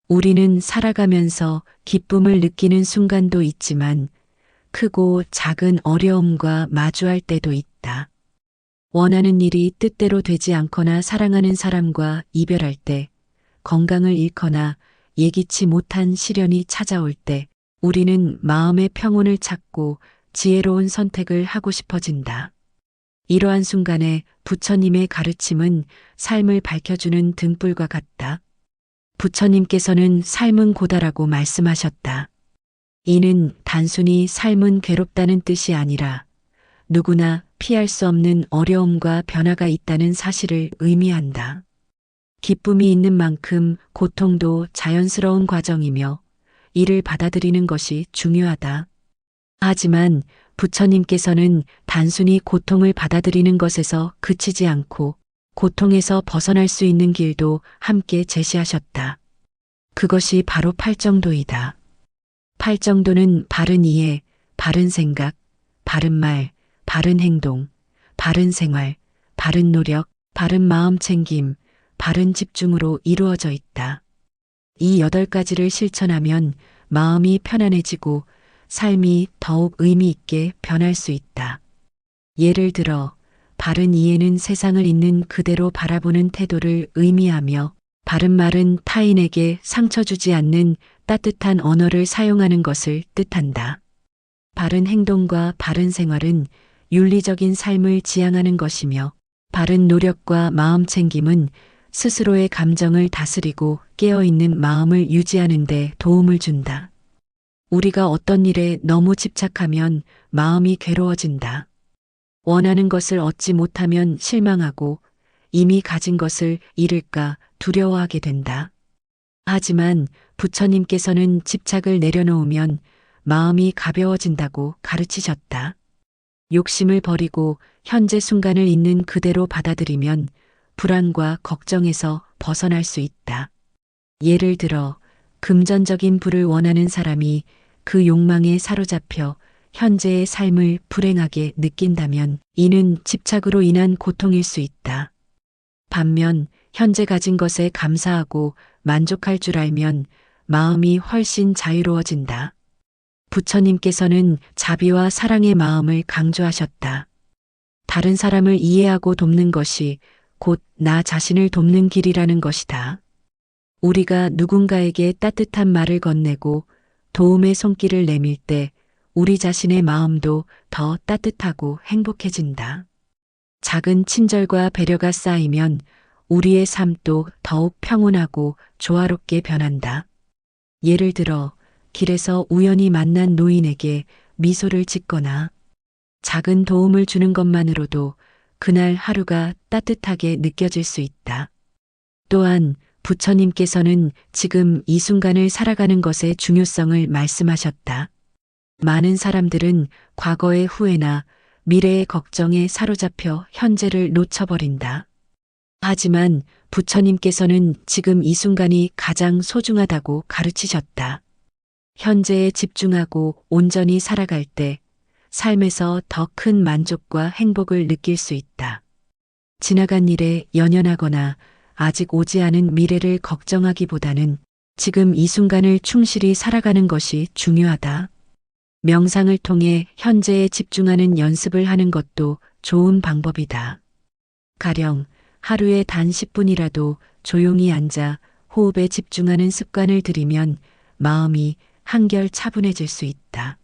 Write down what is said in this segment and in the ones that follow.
우리는 살아가면서 기쁨을 느끼는 순간도 있지만 크고 작은 어려움과 마주할 때도 있다. 원하는 일이 뜻대로 되지 않거나 사랑하는 사람과 이별할 때, 건강을 잃거나 예기치 못한 시련이 찾아올 때, 우리는 마음의 평온을 찾고 지혜로운 선택을 하고 싶어진다. 이러한 순간에 부처님의 가르침은 삶을 밝혀주는 등불과 같다. 부처님께서는 삶은 고다라고 말씀하셨다. 이는 단순히 삶은 괴롭다는 뜻이 아니라 누구나 피할 수 없는 어려움과 변화가 있다는 사실을 의미한다. 기쁨이 있는 만큼 고통도 자연스러운 과정이며 이를 받아들이는 것이 중요하다. 하지만 부처님께서는 단순히 고통을 받아들이는 것에서 그치지 않고 고통에서 벗어날 수 있는 길도 함께 제시하셨다. 그것이 바로 팔정도이다. 팔정도는 바른 이해, 바른 생각, 바른 말, 바른 행동, 바른 생활, 바른 노력, 바른 마음 챙김, 바른 집중으로 이루어져 있다. 이 8가지를 실천하면 마음이 편안해지고 삶이 더욱 의미 있게 변할 수 있다. 예를 들어, 바른 이해는 세상을 있는 그대로 바라보는 태도를 의미하며, 바른 말은 타인에게 상처 주지 않는 따뜻한 언어를 사용하는 것을 뜻한다. 바른 행동과 바른 생활은 윤리적인 삶을 지향하는 것이며, 바른 노력과 마음 챙김은 스스로의 감정을 다스리고 깨어있는 마음을 유지하는 데 도움을 준다. 우리가 어떤 일에 너무 집착하면 마음이 괴로워진다. 원하는 것을 얻지 못하면 실망하고 이미 가진 것을 잃을까 두려워하게 된다. 하지만 부처님께서는 집착을 내려놓으면 마음이 가벼워진다고 가르치셨다. 욕심을 버리고 현재 순간을 있는 그대로 받아들이면 불안과 걱정에서 벗어날 수 있다. 예를 들어 금전적인 부를 원하는 사람이 그 욕망에 사로잡혀 현재의 삶을 불행하게 느낀다면 이는 집착으로 인한 고통일 수 있다. 반면 현재 가진 것에 감사하고 만족할 줄 알면 마음이 훨씬 자유로워진다. 부처님께서는 자비와 사랑의 마음을 강조하셨다. 다른 사람을 이해하고 돕는 것이 곧 나 자신을 돕는 길이라는 것이다. 우리가 누군가에게 따뜻한 말을 건네고 도움의 손길을 내밀 때 우리 자신의 마음도 더 따뜻하고 행복해진다. 작은 친절과 배려가 쌓이면 우리의 삶도 더욱 평온하고 조화롭게 변한다. 예를 들어 길에서 우연히 만난 노인에게 미소를 짓거나 작은 도움을 주는 것만으로도 그날 하루가 따뜻하게 느껴질 수 있다. 또한 부처님께서는 지금 이 순간을 살아가는 것의 중요성을 말씀하셨다. 많은 사람들은 과거의 후회나 미래의 걱정에 사로잡혀 현재를 놓쳐버린다. 하지만 부처님께서는 지금 이 순간이 가장 소중하다고 가르치셨다. 현재에 집중하고 온전히 살아갈 때 삶에서 더 큰 만족과 행복을 느낄 수 있다. 지나간 일에 연연하거나 아직 오지 않은 미래를 걱정하기보다는 지금 이 순간을 충실히 살아가는 것이 중요하다. 명상을 통해 현재에 집중하는 연습을 하는 것도 좋은 방법이다. 가령 하루에 단 10분이라도 조용히 앉아 호흡에 집중하는 습관을 들이면 마음이 한결 차분해질 수 있다.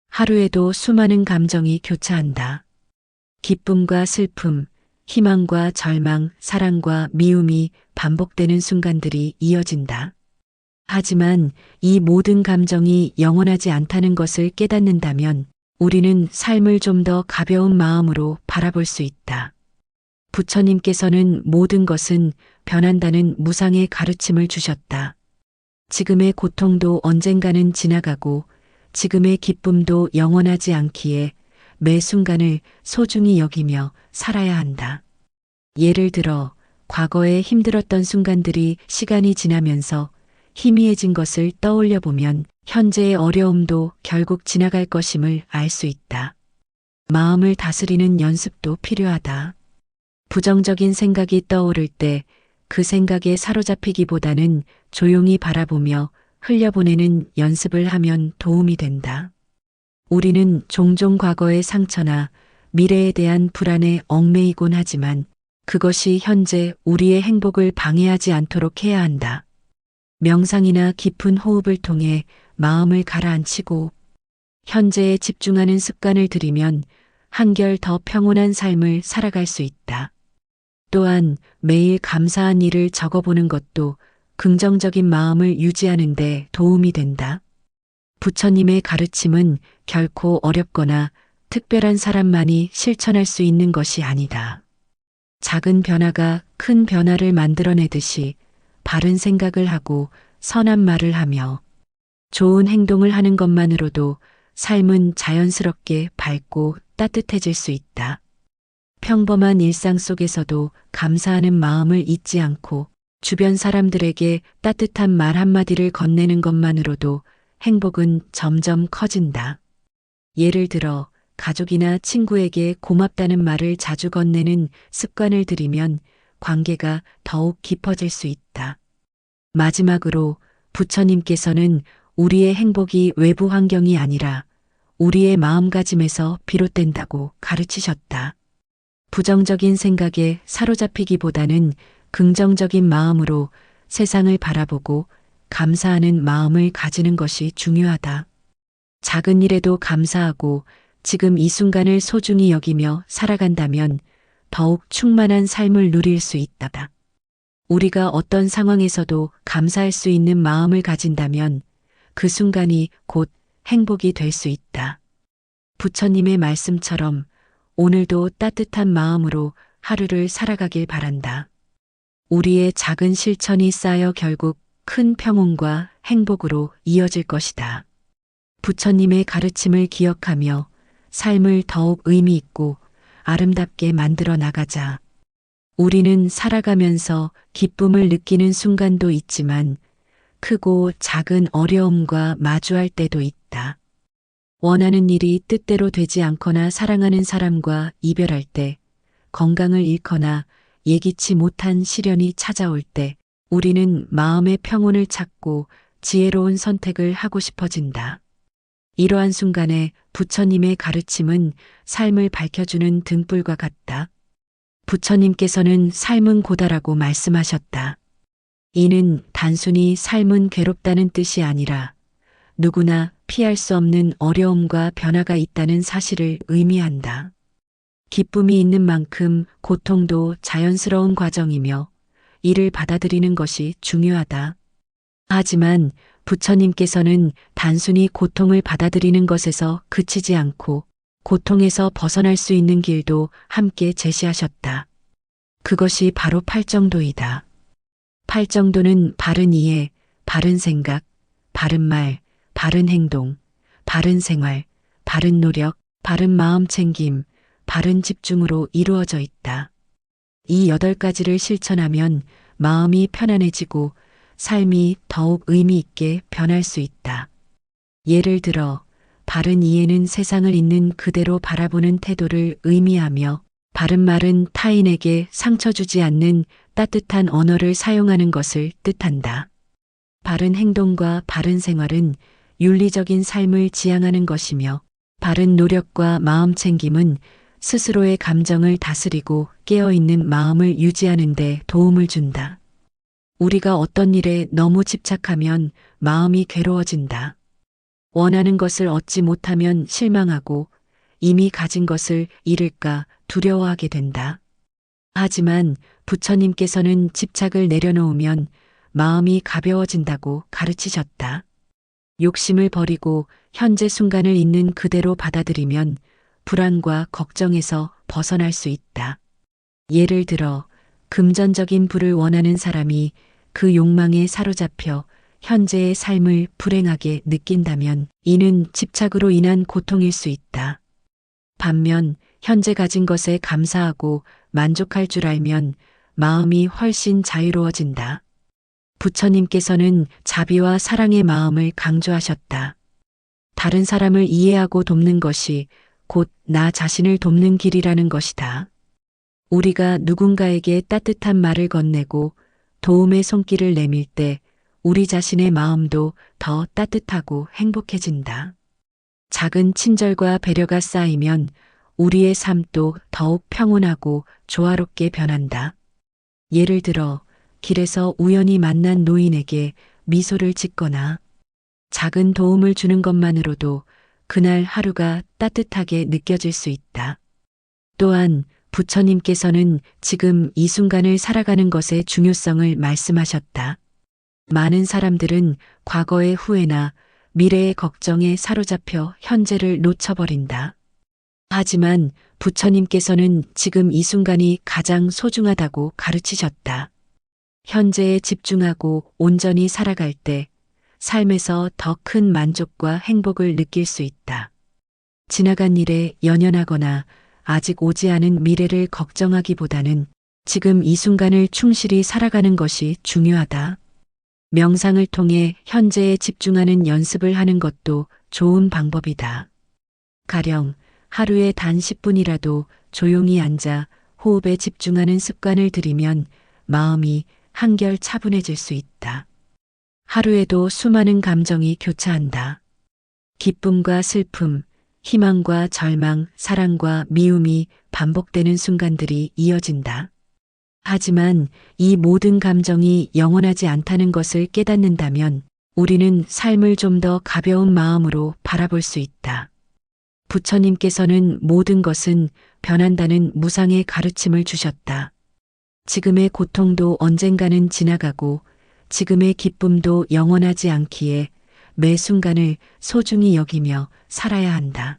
하루에도 수많은 감정이 교차한다. 기쁨과 슬픔, 희망과 절망, 사랑과 미움이 반복되는 순간들이 이어진다. 하지만 이 모든 감정이 영원하지 않다는 것을 깨닫는다면 우리는 삶을 좀 더 가벼운 마음으로 바라볼 수 있다. 부처님께서는 모든 것은 변한다는 무상의 가르침을 주셨다. 지금의 고통도 언젠가는 지나가고 지금의 기쁨도 영원하지 않기에 매 순간을 소중히 여기며 살아야 한다. 예를 들어 과거에 힘들었던 순간들이 시간이 지나면서 희미해진 것을 떠올려 보면 현재의 어려움도 결국 지나갈 것임을 알 수 있다. 마음을 다스리는 연습도 필요하다. 부정적인 생각이 떠오를 때 그 생각에 사로잡히기보다는 조용히 바라보며 흘려보내는 연습을 하면 도움이 된다. 우리는 종종 과거의 상처나 미래에 대한 불안에 얽매이곤 하지만 그것이 현재 우리의 행복을 방해하지 않도록 해야 한다. 명상이나 깊은 호흡을 통해 마음을 가라앉히고 현재에 집중하는 습관을 들이면 한결 더 평온한 삶을 살아갈 수 있다. 또한 매일 감사한 일을 적어보는 것도 긍정적인 마음을 유지하는 데 도움이 된다. 부처님의 가르침은 결코 어렵거나 특별한 사람만이 실천할 수 있는 것이 아니다. 작은 변화가 큰 변화를 만들어내듯이 바른 생각을 하고 선한 말을 하며 좋은 행동을 하는 것만으로도 삶은 자연스럽게 밝고 따뜻해질 수 있다. 평범한 일상 속에서도 감사하는 마음을 잊지 않고 주변 사람들에게 따뜻한 말 한마디를 건네는 것만으로도 행복은 점점 커진다. 예를 들어 가족이나 친구에게 고맙다는 말을 자주 건네는 습관을 들이면 관계가 더욱 깊어질 수 있다. 마지막으로 부처님께서는 우리의 행복이 외부 환경이 아니라 우리의 마음가짐에서 비롯된다고 가르치셨다. 부정적인 생각에 사로잡히기보다는 긍정적인 마음으로 세상을 바라보고 감사하는 마음을 가지는 것이 중요하다. 작은 일에도 감사하고 지금 이 순간을 소중히 여기며 살아간다면 더욱 충만한 삶을 누릴 수 있다. 우리가 어떤 상황에서도 감사할 수 있는 마음을 가진다면 그 순간이 곧 행복이 될 수 있다. 부처님의 말씀처럼 오늘도 따뜻한 마음으로 하루를 살아가길 바란다. 우리의 작은 실천이 쌓여 결국 큰 평온과 행복으로 이어질 것이다. 부처님의 가르침을 기억하며 삶을 더욱 의미 있고 아름답게 만들어 나가자. 우리는 살아가면서 기쁨을 느끼는 순간도 있지만 크고 작은 어려움과 마주할 때도 있다. 원하는 일이 뜻대로 되지 않거나 사랑하는 사람과 이별할 때, 건강을 잃거나 예기치 못한 시련이 찾아올 때, 우리는 마음의 평온을 찾고 지혜로운 선택을 하고 싶어진다. 이러한 순간에 부처님의 가르침은 삶을 밝혀주는 등불과 같다. 부처님께서는 삶은 고다라고 말씀하셨다. 이는 단순히 삶은 괴롭다는 뜻이 아니라 누구나 피할 수 없는 어려움과 변화가 있다는 사실을 의미한다. 기쁨이 있는 만큼 고통도 자연스러운 과정이며 이를 받아들이는 것이 중요하다. 하지만 부처님께서는 단순히 고통을 받아들이는 것에서 그치지 않고 고통에서 벗어날 수 있는 길도 함께 제시하셨다. 그것이 바로 팔정도이다. 팔정도는 바른 이해, 바른 생각, 바른 말, 바른 행동, 바른 생활, 바른 노력, 바른 마음 챙김, 바른 집중으로 이루어져 있다. 이 8가지를 실천하면 마음이 편안해지고 삶이 더욱 의미 있게 변할 수 있다. 예를 들어, 바른 이해는 세상을 있는 그대로 바라보는 태도를 의미하며 바른 말은 타인에게 상처 주지 않는 따뜻한 언어를 사용하는 것을 뜻한다. 바른 행동과 바른 생활은 윤리적인 삶을 지향하는 것이며 바른 노력과 마음 챙김은 스스로의 감정을 다스리고 깨어있는 마음을 유지하는 데 도움을 준다. 우리가 어떤 일에 너무 집착하면 마음이 괴로워진다. 원하는 것을 얻지 못하면 실망하고 이미 가진 것을 잃을까 두려워하게 된다. 하지만 부처님께서는 집착을 내려놓으면 마음이 가벼워진다고 가르치셨다. 욕심을 버리고 현재 순간을 있는 그대로 받아들이면 불안과 걱정에서 벗어날 수 있다. 예를 들어 금전적인 부를 원하는 사람이 그 욕망에 사로잡혀 현재의 삶을 불행하게 느낀다면 이는 집착으로 인한 고통일 수 있다. 반면 현재 가진 것에 감사하고 만족할 줄 알면 마음이 훨씬 자유로워진다. 부처님께서는 자비와 사랑의 마음을 강조하셨다. 다른 사람을 이해하고 돕는 것이 곧 나 자신을 돕는 길이라는 것이다. 우리가 누군가에게 따뜻한 말을 건네고 도움의 손길을 내밀 때 우리 자신의 마음도 더 따뜻하고 행복해진다. 작은 친절과 배려가 쌓이면 우리의 삶도 더욱 평온하고 조화롭게 변한다. 예를 들어 길에서 우연히 만난 노인에게 미소를 짓거나 작은 도움을 주는 것만으로도 그날 하루가 따뜻하게 느껴질 수 있다. 또한 부처님께서는 지금 이 순간을 살아가는 것의 중요성을 말씀하셨다. 많은 사람들은 과거의 후회나 미래의 걱정에 사로잡혀 현재를 놓쳐버린다. 하지만 부처님께서는 지금 이 순간이 가장 소중하다고 가르치셨다. 현재에 집중하고 온전히 살아갈 때 삶에서 더 큰 만족과 행복을 느낄 수 있다. 지나간 일에 연연하거나 아직 오지 않은 미래를 걱정하기보다는 지금 이 순간을 충실히 살아가는 것이 중요하다. 명상을 통해 현재에 집중하는 연습을 하는 것도 좋은 방법이다. 가령 하루에 단 10분이라도 조용히 앉아 호흡에 집중하는 습관을 들이면 마음이 한결 차분해질 수 있다. 하루에도 수많은 감정이 교차한다. 기쁨과 슬픔, 희망과 절망, 사랑과 미움이 반복되는 순간들이 이어진다. 하지만 이 모든 감정이 영원하지 않다는 것을 깨닫는다면 우리는 삶을 좀 더 가벼운 마음으로 바라볼 수 있다. 부처님께서는 모든 것은 변한다는 무상의 가르침을 주셨다. 지금의 고통도 언젠가는 지나가고 지금의 기쁨도 영원하지 않기에 매 순간을 소중히 여기며 살아야 한다.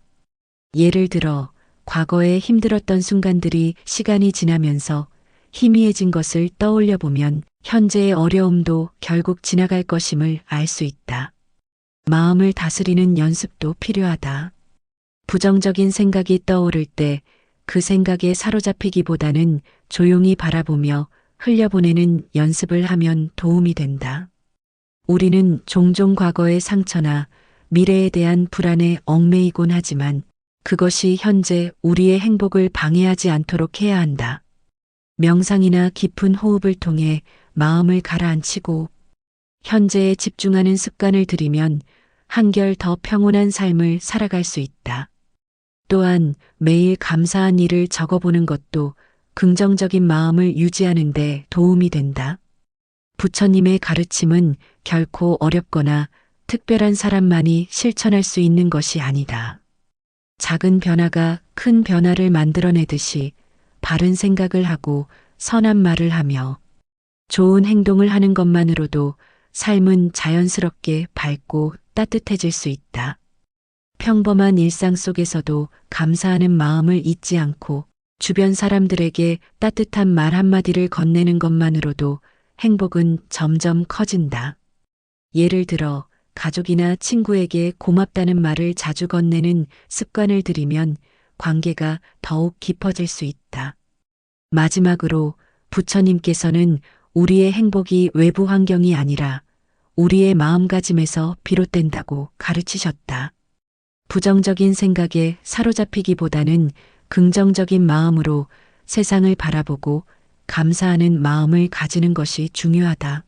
예를 들어 과거에 힘들었던 순간들이 시간이 지나면서 희미해진 것을 떠올려 보면 현재의 어려움도 결국 지나갈 것임을 알 수 있다. 마음을 다스리는 연습도 필요하다. 부정적인 생각이 떠오를 때 그 생각에 사로잡히기보다는 조용히 바라보며 흘려보내는 연습을 하면 도움이 된다. 우리는 종종 과거의 상처나 미래에 대한 불안에 얽매이곤 하지만 그것이 현재 우리의 행복을 방해하지 않도록 해야 한다. 명상이나 깊은 호흡을 통해 마음을 가라앉히고 현재에 집중하는 습관을 들이면 한결 더 평온한 삶을 살아갈 수 있다. 또한 매일 감사한 일을 적어보는 것도 긍정적인 마음을 유지하는 데 도움이 된다. 부처님의 가르침은 결코 어렵거나 특별한 사람만이 실천할 수 있는 것이 아니다. 작은 변화가 큰 변화를 만들어내듯이 바른 생각을 하고 선한 말을 하며 좋은 행동을 하는 것만으로도 삶은 자연스럽게 밝고 따뜻해질 수 있다. 평범한 일상 속에서도 감사하는 마음을 잊지 않고 주변 사람들에게 따뜻한 말 한마디를 건네는 것만으로도 행복은 점점 커진다. 예를 들어 가족이나 친구에게 고맙다는 말을 자주 건네는 습관을 들이면 관계가 더욱 깊어질 수 있다. 마지막으로 부처님께서는 우리의 행복이 외부 환경이 아니라 우리의 마음가짐에서 비롯된다고 가르치셨다. 부정적인 생각에 사로잡히기보다는 긍정적인 마음으로 세상을 바라보고 감사하는 마음을 가지는 것이 중요하다.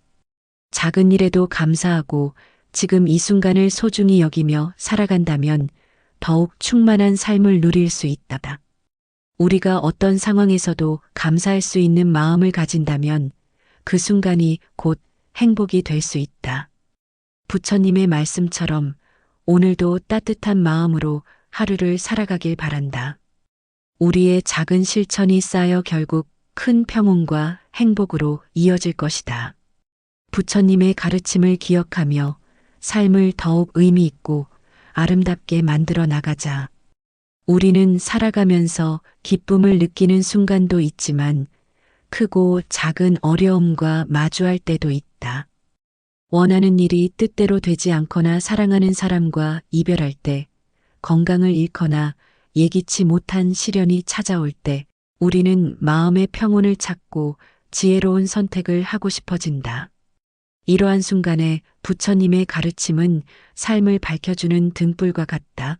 작은 일에도 감사하고 지금 이 순간을 소중히 여기며 살아간다면 더욱 충만한 삶을 누릴 수 있다. 우리가 어떤 상황에서도 감사할 수 있는 마음을 가진다면 그 순간이 곧 행복이 될 수 있다. 부처님의 말씀처럼 오늘도 따뜻한 마음으로 하루를 살아가길 바란다. 우리의 작은 실천이 쌓여 결국 큰 평온과 행복으로 이어질 것이다. 부처님의 가르침을 기억하며 삶을 더욱 의미 있고 아름답게 만들어 나가자. 우리는 살아가면서 기쁨을 느끼는 순간도 있지만 크고 작은 어려움과 마주할 때도 있다. 원하는 일이 뜻대로 되지 않거나 사랑하는 사람과 이별할 때, 건강을 잃거나 예기치 못한 시련이 찾아올 때 우리는 마음의 평온을 찾고 지혜로운 선택을 하고 싶어진다. 이러한 순간에 부처님의 가르침은 삶을 밝혀주는 등불과 같다.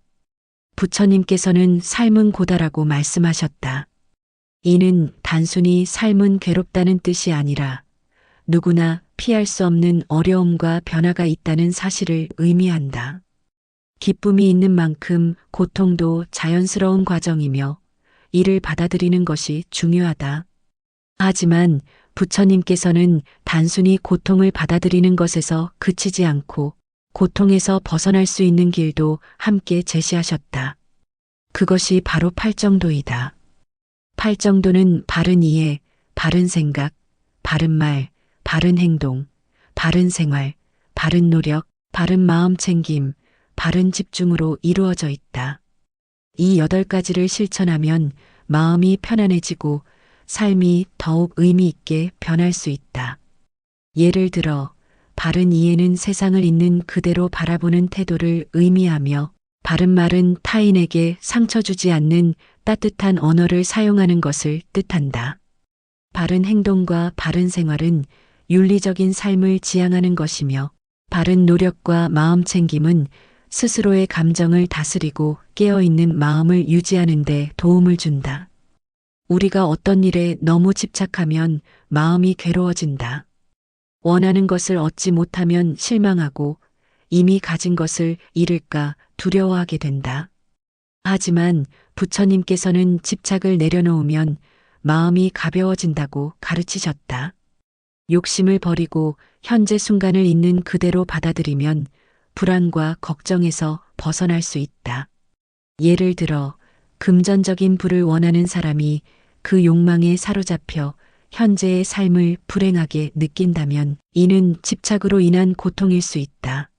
부처님께서는 삶은 고다라고 말씀하셨다. 이는 단순히 삶은 괴롭다는 뜻이 아니라 누구나 피할 수 없는 어려움과 변화가 있다는 사실을 의미한다. 기쁨이 있는 만큼 고통도 자연스러운 과정이며 이를 받아들이는 것이 중요하다. 하지만 부처님께서는 단순히 고통을 받아들이는 것에서 그치지 않고 고통에서 벗어날 수 있는 길도 함께 제시하셨다. 그것이 바로 팔정도이다. 팔정도는 바른 이해, 바른 생각, 바른 말, 바른 행동, 바른 생활, 바른 노력, 바른 마음 챙김, 바른 집중으로 이루어져 있다. 이 8가지를 실천하면 마음이 편안해지고 삶이 더욱 의미 있게 변할 수 있다. 예를 들어, 바른 이해는 세상을 있는 그대로 바라보는 태도를 의미하며, 바른 말은 타인에게 상처 주지 않는 따뜻한 언어를 사용하는 것을 뜻한다. 바른 행동과 바른 생활은 윤리적인 삶을 지향하는 것이며, 바른 노력과 마음 챙김은 스스로의 감정을 다스리고 깨어있는 마음을 유지하는 데 도움을 준다. 우리가 어떤 일에 너무 집착하면 마음이 괴로워진다. 원하는 것을 얻지 못하면 실망하고 이미 가진 것을 잃을까 두려워하게 된다. 하지만 부처님께서는 집착을 내려놓으면 마음이 가벼워진다고 가르치셨다. 욕심을 버리고 현재 순간을 있는 그대로 받아들이면 불안과 걱정에서 벗어날 수 있다. 예를 들어, 금전적인 부를 원하는 사람이 그 욕망에 사로잡혀 현재의 삶을 불행하게 느낀다면 이는 집착으로 인한 고통일 수 있다.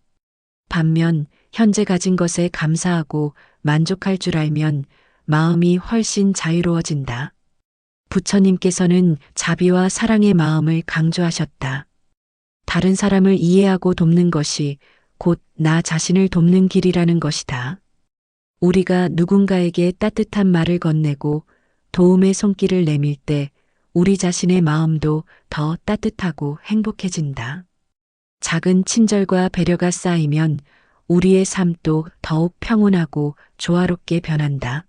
반면 현재 가진 것에 감사하고 만족할 줄 알면 마음이 훨씬 자유로워진다. 부처님께서는 자비와 사랑의 마음을 강조하셨다. 다른 사람을 이해하고 돕는 것이 곧 나 자신을 돕는 길이라는 것이다. 우리가 누군가에게 따뜻한 말을 건네고 도움의 손길을 내밀 때 우리 자신의 마음도 더 따뜻하고 행복해진다. 작은 친절과 배려가 쌓이면 우리의 삶도 더욱 평온하고 조화롭게 변한다.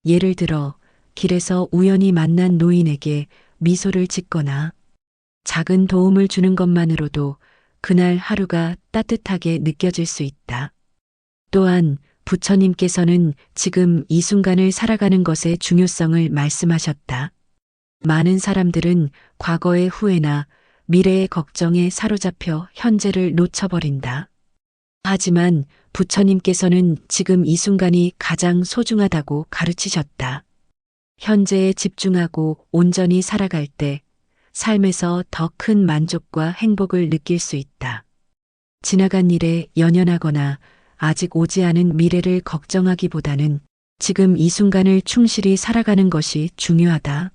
예를 들어, 길에서 우연히 만난 노인에게 미소를 짓거나 작은 도움을 주는 것만으로도 그날 하루가 따뜻하게 느껴질 수 있다. 또한 부처님께서는 지금 이 순간을 살아가는 것의 중요성을 말씀하셨다. 많은 사람들은 과거의 후회나 미래의 걱정에 사로잡혀 현재를 놓쳐버린다. 하지만 부처님께서는 지금 이 순간이 가장 소중하다고 가르치셨다. 현재에 집중하고 온전히 살아갈 때 삶에서 더 큰 만족과 행복을 느낄 수 있다. 지나간 일에 연연하거나 아직 오지 않은 미래를 걱정하기보다는 지금 이 순간을 충실히 살아가는 것이 중요하다.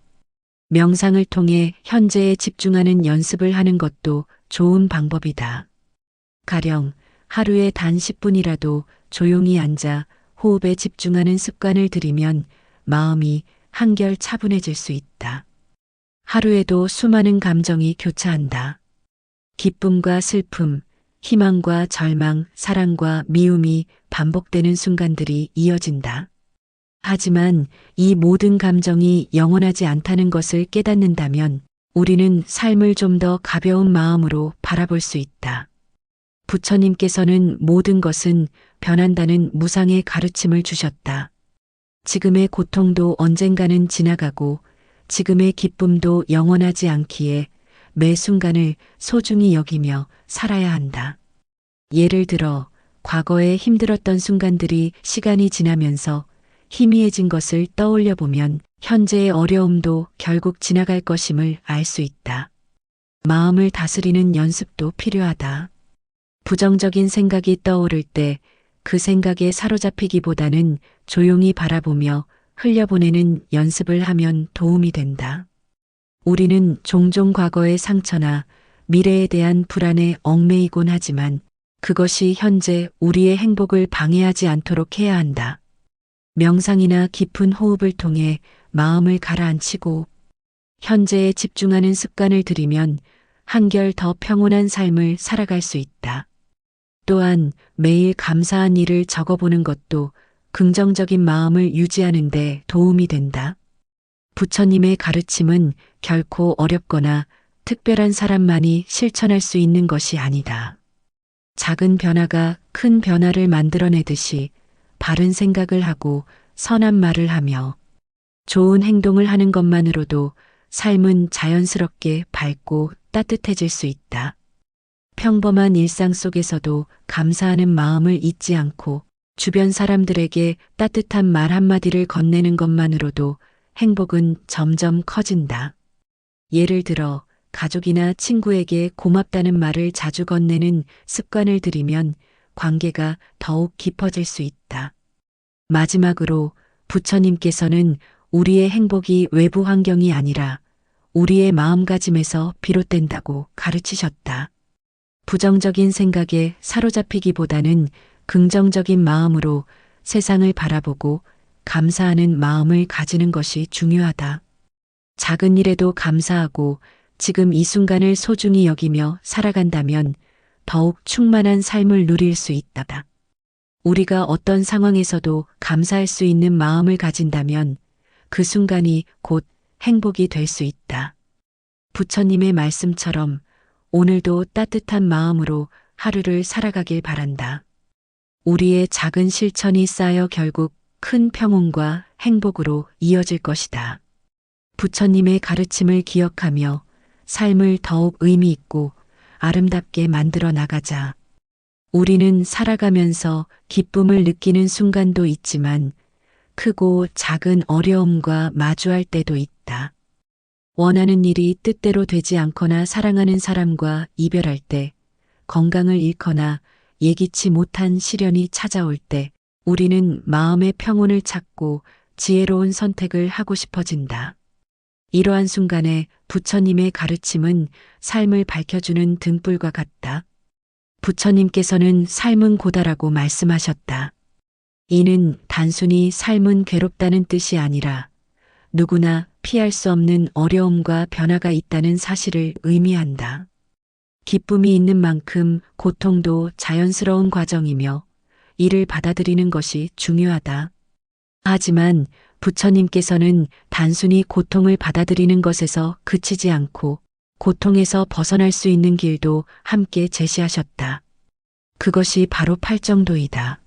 명상을 통해 현재에 집중하는 연습을 하는 것도 좋은 방법이다. 가령 하루에 단 10분이라도 조용히 앉아 호흡에 집중하는 습관을 들이면 마음이 한결 차분해질 수 있다. 하루에도 수많은 감정이 교차한다. 기쁨과 슬픔, 희망과 절망, 사랑과 미움이 반복되는 순간들이 이어진다. 하지만 이 모든 감정이 영원하지 않다는 것을 깨닫는다면 우리는 삶을 좀 더 가벼운 마음으로 바라볼 수 있다. 부처님께서는 모든 것은 변한다는 무상의 가르침을 주셨다. 지금의 고통도 언젠가는 지나가고 지금의 기쁨도 영원하지 않기에 매 순간을 소중히 여기며 살아야 한다. 예를 들어 과거에 힘들었던 순간들이 시간이 지나면서 희미해진 것을 떠올려 보면 현재의 어려움도 결국 지나갈 것임을 알 수 있다. 마음을 다스리는 연습도 필요하다. 부정적인 생각이 떠오를 때 그 생각에 사로잡히기보다는 조용히 바라보며 흘려보내는 연습을 하면 도움이 된다. 우리는 종종 과거의 상처나 미래에 대한 불안에 얽매이곤 하지만 그것이 현재 우리의 행복을 방해하지 않도록 해야 한다. 명상이나 깊은 호흡을 통해 마음을 가라앉히고 현재에 집중하는 습관을 들이면 한결 더 평온한 삶을 살아갈 수 있다. 또한 매일 감사한 일을 적어보는 것도 긍정적인 마음을 유지하는 데 도움이 된다. 부처님의 가르침은 결코 어렵거나 특별한 사람만이 실천할 수 있는 것이 아니다. 작은 변화가 큰 변화를 만들어내듯이 바른 생각을 하고 선한 말을 하며 좋은 행동을 하는 것만으로도 삶은 자연스럽게 밝고 따뜻해질 수 있다. 평범한 일상 속에서도 감사하는 마음을 잊지 않고 주변 사람들에게 따뜻한 말 한마디를 건네는 것만으로도 행복은 점점 커진다. 예를 들어 가족이나 친구에게 고맙다는 말을 자주 건네는 습관을 들이면 관계가 더욱 깊어질 수 있다. 마지막으로 부처님께서는 우리의 행복이 외부 환경이 아니라 우리의 마음가짐에서 비롯된다고 가르치셨다. 부정적인 생각에 사로잡히기보다는 긍정적인 마음으로 세상을 바라보고 감사하는 마음을 가지는 것이 중요하다. 작은 일에도 감사하고 지금 이 순간을 소중히 여기며 살아간다면 더욱 충만한 삶을 누릴 수 있다. 우리가 어떤 상황에서도 감사할 수 있는 마음을 가진다면 그 순간이 곧 행복이 될 수 있다. 부처님의 말씀처럼 오늘도 따뜻한 마음으로 하루를 살아가길 바란다. 우리의 작은 실천이 쌓여 결국 큰 평온과 행복으로 이어질 것이다. 부처님의 가르침을 기억하며 삶을 더욱 의미 있고 아름답게 만들어 나가자. 우리는 살아가면서 기쁨을 느끼는 순간도 있지만 크고 작은 어려움과 마주할 때도 있다. 원하는 일이 뜻대로 되지 않거나 사랑하는 사람과 이별할 때, 건강을 잃거나 예기치 못한 시련이 찾아올 때, 우리는 마음의 평온을 찾고 지혜로운 선택을 하고 싶어진다. 이러한 순간에 부처님의 가르침은 삶을 밝혀주는 등불과 같다. 부처님께서는 삶은 고다라고 말씀하셨다. 이는 단순히 삶은 괴롭다는 뜻이 아니라 누구나 피할 수 없는 어려움과 변화가 있다는 사실을 의미한다. 기쁨이 있는 만큼 고통도 자연스러운 과정이며 이를 받아들이는 것이 중요하다. 하지만 부처님께서는 단순히 고통을 받아들이는 것에서 그치지 않고 고통에서 벗어날 수 있는 길도 함께 제시하셨다. 그것이 바로 팔정도이다.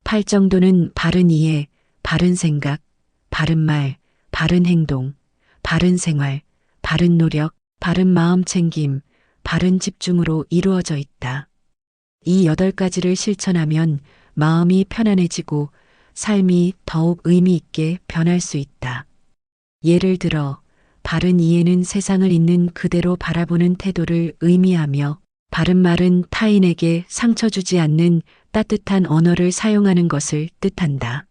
팔정도는 바른 이해, 바른 생각, 바른 말, 바른 행동, 바른 생활, 바른 노력, 바른 마음 챙김, 바른 집중으로 이루어져 있다. 이 8가지를 실천하면 마음이 편안해지고 삶이 더욱 의미 있게 변할 수 있다. 예를 들어, 바른 이해는 세상을 있는 그대로 바라보는 태도를 의미하며, 바른 말은 타인에게 상처 주지 않는 따뜻한 언어를 사용하는 것을 뜻한다.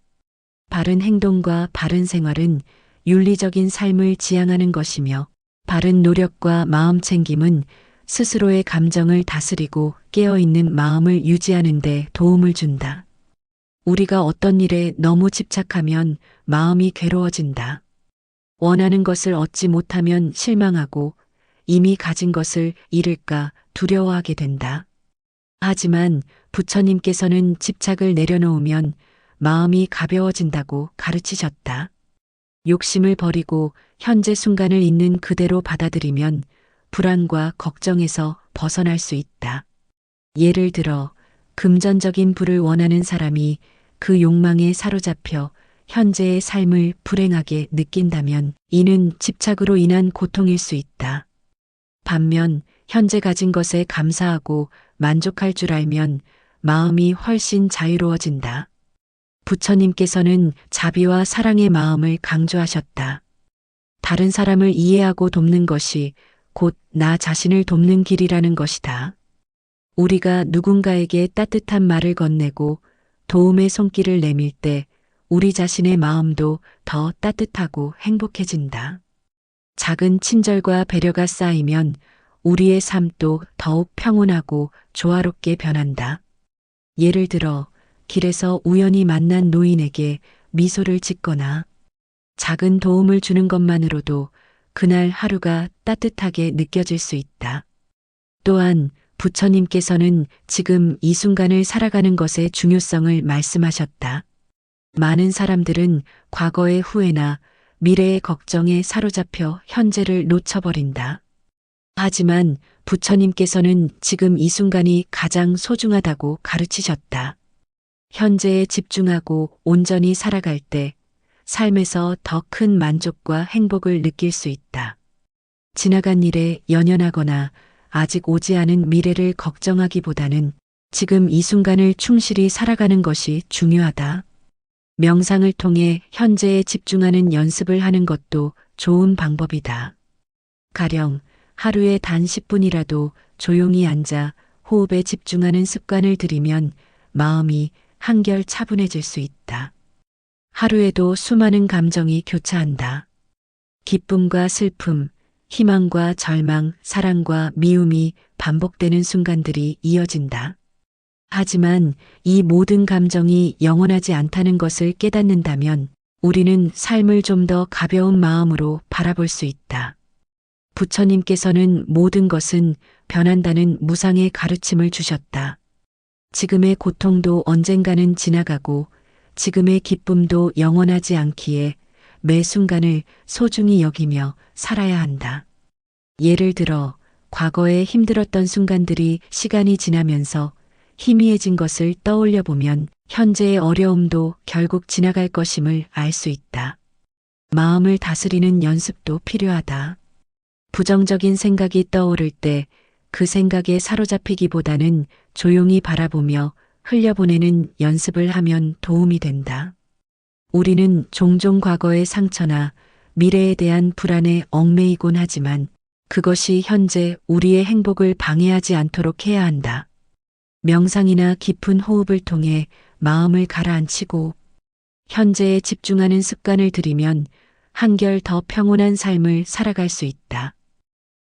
바른 행동과 바른 생활은 윤리적인 삶을 지향하는 것이며, 바른 노력과 마음 챙김은 스스로의 감정을 다스리고 깨어있는 마음을 유지하는 데 도움을 준다. 우리가 어떤 일에 너무 집착하면 마음이 괴로워진다. 원하는 것을 얻지 못하면 실망하고 이미 가진 것을 잃을까 두려워하게 된다. 하지만 부처님께서는 집착을 내려놓으면 마음이 가벼워진다고 가르치셨다. 욕심을 버리고 현재 순간을 있는 그대로 받아들이면 불안과 걱정에서 벗어날 수 있다. 예를 들어 금전적인 부를 원하는 사람이 그 욕망에 사로잡혀 현재의 삶을 불행하게 느낀다면 이는 집착으로 인한 고통일 수 있다. 반면 현재 가진 것에 감사하고 만족할 줄 알면 마음이 훨씬 자유로워진다. 부처님께서는 자비와 사랑의 마음을 강조하셨다. 다른 사람을 이해하고 돕는 것이 곧 나 자신을 돕는 길이라는 것이다. 우리가 누군가에게 따뜻한 말을 건네고 도움의 손길을 내밀 때 우리 자신의 마음도 더 따뜻하고 행복해진다. 작은 친절과 배려가 쌓이면 우리의 삶도 더욱 평온하고 조화롭게 변한다. 예를 들어 길에서 우연히 만난 노인에게 미소를 짓거나 작은 도움을 주는 것만으로도 그날 하루가 따뜻하게 느껴질 수 있다. 또한 부처님께서는 지금 이 순간을 살아가는 것의 중요성을 말씀하셨다. 많은 사람들은 과거의 후회나 미래의 걱정에 사로잡혀 현재를 놓쳐버린다. 하지만 부처님께서는 지금 이 순간이 가장 소중하다고 가르치셨다. 현재에 집중하고 온전히 살아갈 때 삶에서 더 큰 만족과 행복을 느낄 수 있다. 지나간 일에 연연하거나 아직 오지 않은 미래를 걱정하기보다는 지금 이 순간을 충실히 살아가는 것이 중요하다. 명상을 통해 현재에 집중하는 연습을 하는 것도 좋은 방법이다. 가령 하루에 단 10분이라도 조용히 앉아 호흡에 집중하는 습관을 들이면 마음이 한결 차분해질 수 있다. 하루에도 수많은 감정이 교차한다. 기쁨과 슬픔, 희망과 절망, 사랑과 미움이 반복되는 순간들이 이어진다. 하지만 이 모든 감정이 영원하지 않다는 것을 깨닫는다면 우리는 삶을 좀 더 가벼운 마음으로 바라볼 수 있다. 부처님께서는 모든 것은 변한다는 무상의 가르침을 주셨다. 지금의 고통도 언젠가는 지나가고 지금의 기쁨도 영원하지 않기에 매 순간을 소중히 여기며 살아야 한다. 예를 들어 과거에 힘들었던 순간들이 시간이 지나면서 희미해진 것을 떠올려 보면 현재의 어려움도 결국 지나갈 것임을 알 수 있다. 마음을 다스리는 연습도 필요하다. 부정적인 생각이 떠오를 때 그 생각에 사로잡히기보다는 조용히 바라보며 흘려보내는 연습을 하면 도움이 된다. 우리는 종종 과거의 상처나 미래에 대한 불안에 얽매이곤 하지만 그것이 현재 우리의 행복을 방해하지 않도록 해야 한다. 명상이나 깊은 호흡을 통해 마음을 가라앉히고 현재에 집중하는 습관을 들이면 한결 더 평온한 삶을 살아갈 수 있다.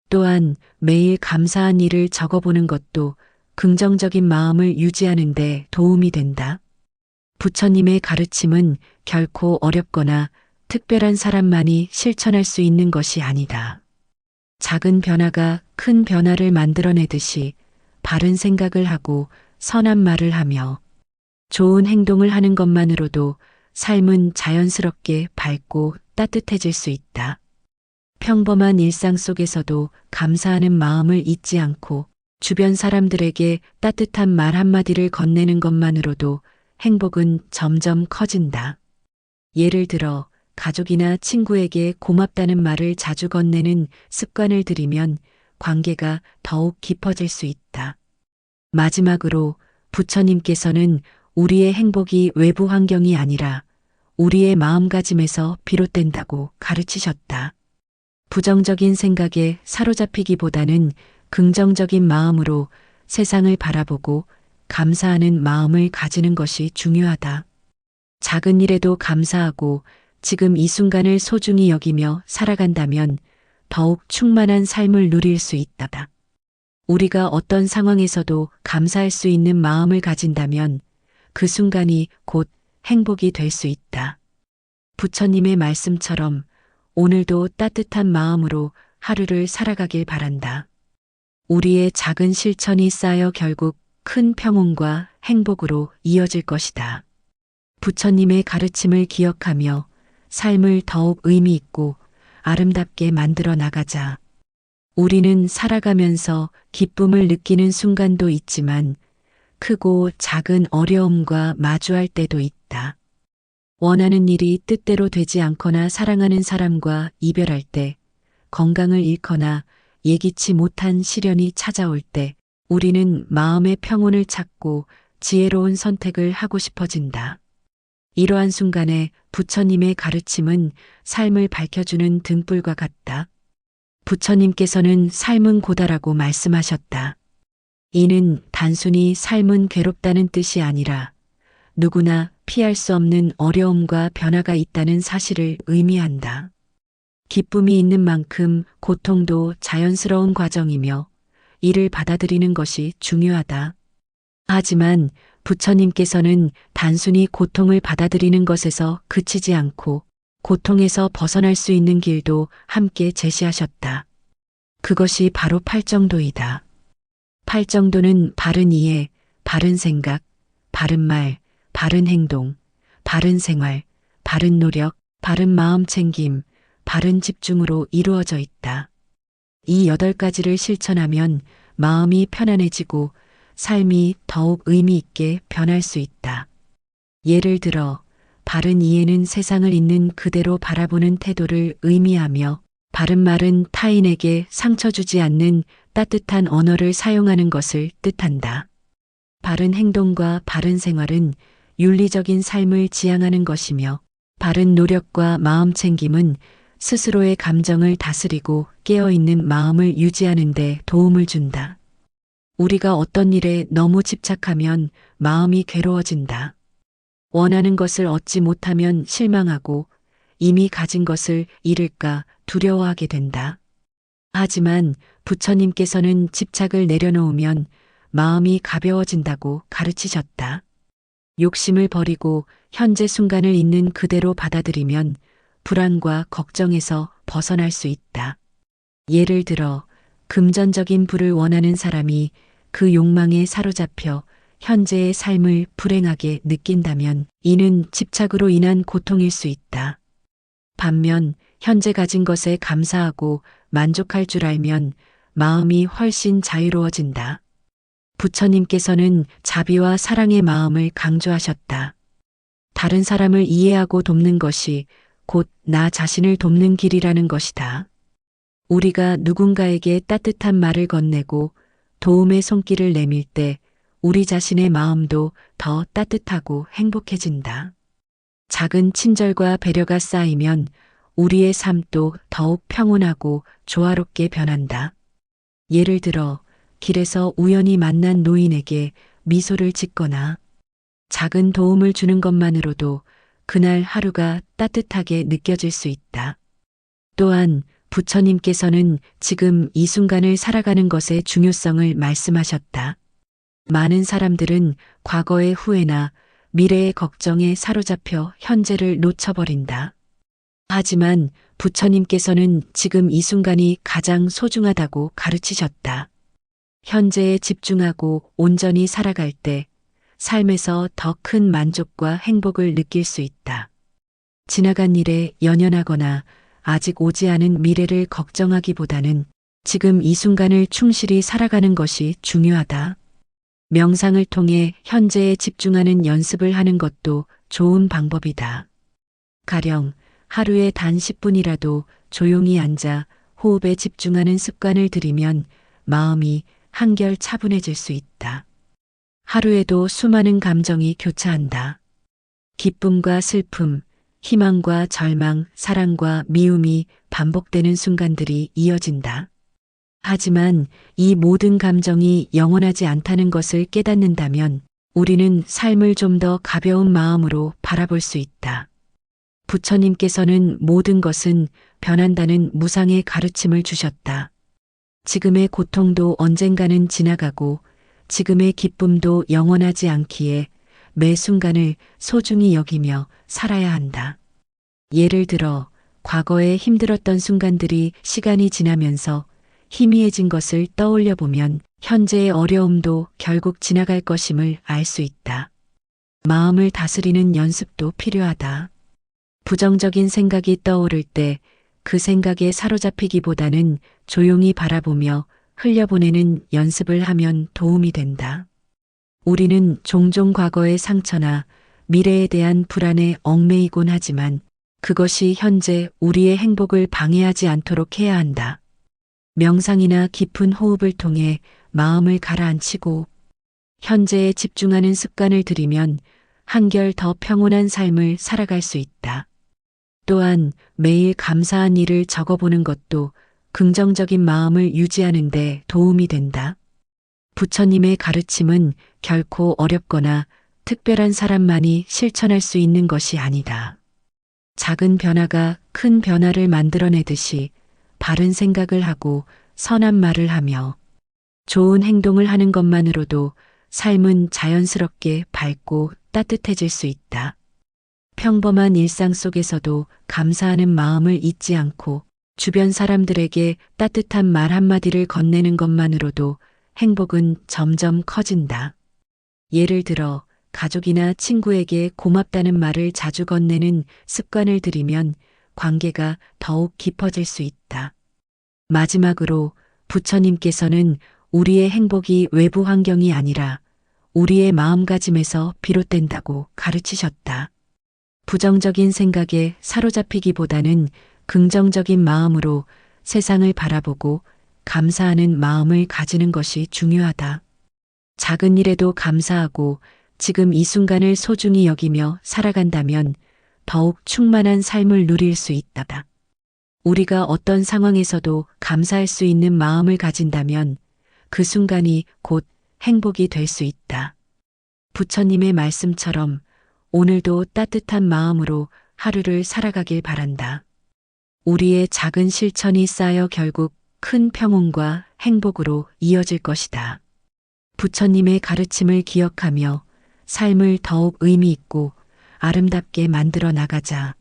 또한 매일 감사한 일을 적어보는 것도 긍정적인 마음을 유지하는 데 도움이 된다. 부처님의 가르침은 결코 어렵거나 특별한 사람만이 실천할 수 있는 것이 아니다. 작은 변화가 큰 변화를 만들어내듯이 바른 생각을 하고 선한 말을 하며 좋은 행동을 하는 것만으로도 삶은 자연스럽게 밝고 따뜻해질 수 있다. 평범한 일상 속에서도 감사하는 마음을 잊지 않고 주변 사람들에게 따뜻한 말 한마디를 건네는 것만으로도 행복은 점점 커진다. 예를 들어 가족이나 친구에게 고맙다는 말을 자주 건네는 습관을 들이면 관계가 더욱 깊어질 수 있다. 마지막으로 부처님께서는 우리의 행복이 외부 환경이 아니라 우리의 마음가짐에서 비롯된다고 가르치셨다. 부정적인 생각에 사로잡히기보다는 긍정적인 마음으로 세상을 바라보고 감사하는 마음을 가지는 것이 중요하다. 작은 일에도 감사하고 지금 이 순간을 소중히 여기며 살아간다면 더욱 충만한 삶을 누릴 수 있다. 우리가 어떤 상황에서도 감사할 수 있는 마음을 가진다면 그 순간이 곧 행복이 될 수 있다. 부처님의 말씀처럼 오늘도 따뜻한 마음으로 하루를 살아가길 바란다. 우리의 작은 실천이 쌓여 결국 큰 평온과 행복으로 이어질 것이다. 부처님의 가르침을 기억하며 삶을 더욱 의미 있고 아름답게 만들어 나가자. 우리는 살아가면서 기쁨을 느끼는 순간도 있지만 크고 작은 어려움과 마주할 때도 있다. 원하는 일이 뜻대로 되지 않거나 사랑하는 사람과 이별할 때, 건강을 잃거나 예기치 못한 시련이 찾아올 때, 우리는 마음의 평온을 찾고 지혜로운 선택을 하고 싶어진다. 이러한 순간에 부처님의 가르침은 삶을 밝혀주는 등불과 같다. 부처님께서는 삶은 고다라고 말씀하셨다. 이는 단순히 삶은 괴롭다는 뜻이 아니라 누구나 피할 수 없는 어려움과 변화가 있다는 사실을 의미한다. 기쁨이 있는 만큼 고통도 자연스러운 과정이며 이를 받아들이는 것이 중요하다. 하지만 부처님께서는 단순히 고통을 받아들이는 것에서 그치지 않고 고통에서 벗어날 수 있는 길도 함께 제시하셨다. 그것이 바로 팔정도이다. 팔정도는 바른 이해, 바른 생각, 바른 말, 바른 행동, 바른 생활, 바른 노력, 바른 마음 챙김, 바른 집중으로 이루어져 있다. 이 8가지를 실천하면 마음이 편안해지고 삶이 더욱 의미 있게 변할 수 있다. 예를 들어, 바른 이해는 세상을 있는 그대로 바라보는 태도를 의미하며, 바른 말은 타인에게 상처 주지 않는 따뜻한 언어를 사용하는 것을 뜻한다. 바른 행동과 바른 생활은 윤리적인 삶을 지향하는 것이며, 바른 노력과 마음 챙김은 스스로의 감정을 다스리고 깨어있는 마음을 유지하는 데 도움을 준다. 우리가 어떤 일에 너무 집착하면 마음이 괴로워진다. 원하는 것을 얻지 못하면 실망하고 이미 가진 것을 잃을까 두려워하게 된다. 하지만 부처님께서는 집착을 내려놓으면 마음이 가벼워진다고 가르치셨다. 욕심을 버리고 현재 순간을 있는 그대로 받아들이면 불안과 걱정에서 벗어날 수 있다. 예를 들어, 금전적인 부를 원하는 사람이 그 욕망에 사로잡혀 현재의 삶을 불행하게 느낀다면 이는 집착으로 인한 고통일 수 있다. 반면 현재 가진 것에 감사하고 만족할 줄 알면 마음이 훨씬 자유로워진다. 부처님께서는 자비와 사랑의 마음을 강조하셨다. 다른 사람을 이해하고 돕는 것이 곧 나 자신을 돕는 길이라는 것이다. 우리가 누군가에게 따뜻한 말을 건네고 도움의 손길을 내밀 때 우리 자신의 마음도 더 따뜻하고 행복해진다. 작은 친절과 배려가 쌓이면 우리의 삶도 더욱 평온하고 조화롭게 변한다. 예를 들어, 길에서 우연히 만난 노인에게 미소를 짓거나 작은 도움을 주는 것만으로도 그날 하루가 따뜻하게 느껴질 수 있다. 또한 부처님께서는 지금 이 순간을 살아가는 것의 중요성을 말씀하셨다. 많은 사람들은 과거의 후회나 미래의 걱정에 사로잡혀 현재를 놓쳐버린다. 하지만 부처님께서는 지금 이 순간이 가장 소중하다고 가르치셨다. 현재에 집중하고 온전히 살아갈 때 삶에서 더 큰 만족과 행복을 느낄 수 있다. 지나간 일에 연연하거나 아직 오지 않은 미래를 걱정하기보다는 지금 이 순간을 충실히 살아가는 것이 중요하다. 명상을 통해 현재에 집중하는 연습을 하는 것도 좋은 방법이다. 가령 하루에 단 10분이라도 조용히 앉아 호흡에 집중하는 습관을 들이면 마음이 한결 차분해질 수 있다. 하루에도 수많은 감정이 교차한다. 기쁨과 슬픔, 희망과 절망, 사랑과 미움이 반복되는 순간들이 이어진다. 하지만 이 모든 감정이 영원하지 않다는 것을 깨닫는다면 우리는 삶을 좀 더 가벼운 마음으로 바라볼 수 있다. 부처님께서는 모든 것은 변한다는 무상의 가르침을 주셨다. 지금의 고통도 언젠가는 지나가고 지금의 기쁨도 영원하지 않기에 매 순간을 소중히 여기며 살아야 한다. 예를 들어 과거에 힘들었던 순간들이 시간이 지나면서 희미해진 것을 떠올려 보면 현재의 어려움도 결국 지나갈 것임을 알 수 있다. 마음을 다스리는 연습도 필요하다. 부정적인 생각이 떠오를 때 그 생각에 사로잡히기보다는 조용히 바라보며 흘려보내는 연습을 하면 도움이 된다. 우리는 종종 과거의 상처나 미래에 대한 불안에 얽매이곤 하지만 그것이 현재 우리의 행복을 방해하지 않도록 해야 한다. 명상이나 깊은 호흡을 통해 마음을 가라앉히고 현재에 집중하는 습관을 들이면 한결 더 평온한 삶을 살아갈 수 있다. 또한 매일 감사한 일을 적어보는 것도 긍정적인 마음을 유지하는 데 도움이 된다. 부처님의 가르침은 결코 어렵거나 특별한 사람만이 실천할 수 있는 것이 아니다. 작은 변화가 큰 변화를 만들어내듯이 바른 생각을 하고 선한 말을 하며 좋은 행동을 하는 것만으로도 삶은 자연스럽게 밝고 따뜻해질 수 있다. 평범한 일상 속에서도 감사하는 마음을 잊지 않고 주변 사람들에게 따뜻한 말 한마디를 건네는 것만으로도 행복은 점점 커진다. 예를 들어 가족이나 친구에게 고맙다는 말을 자주 건네는 습관을 들이면 관계가 더욱 깊어질 수 있다. 마지막으로 부처님께서는 우리의 행복이 외부 환경이 아니라 우리의 마음가짐에서 비롯된다고 가르치셨다. 부정적인 생각에 사로잡히기보다는 긍정적인 마음으로 세상을 바라보고 감사하는 마음을 가지는 것이 중요하다. 작은 일에도 감사하고 지금 이 순간을 소중히 여기며 살아간다면 더욱 충만한 삶을 누릴 수 있다. 우리가 어떤 상황에서도 감사할 수 있는 마음을 가진다면 그 순간이 곧 행복이 될 수 있다. 부처님의 말씀처럼 오늘도 따뜻한 마음으로 하루를 살아가길 바란다. 우리의 작은 실천이 쌓여 결국 큰 평온과 행복으로 이어질 것이다. 부처님의 가르침을 기억하며 삶을 더욱 의미 있고 아름답게 만들어 나가자.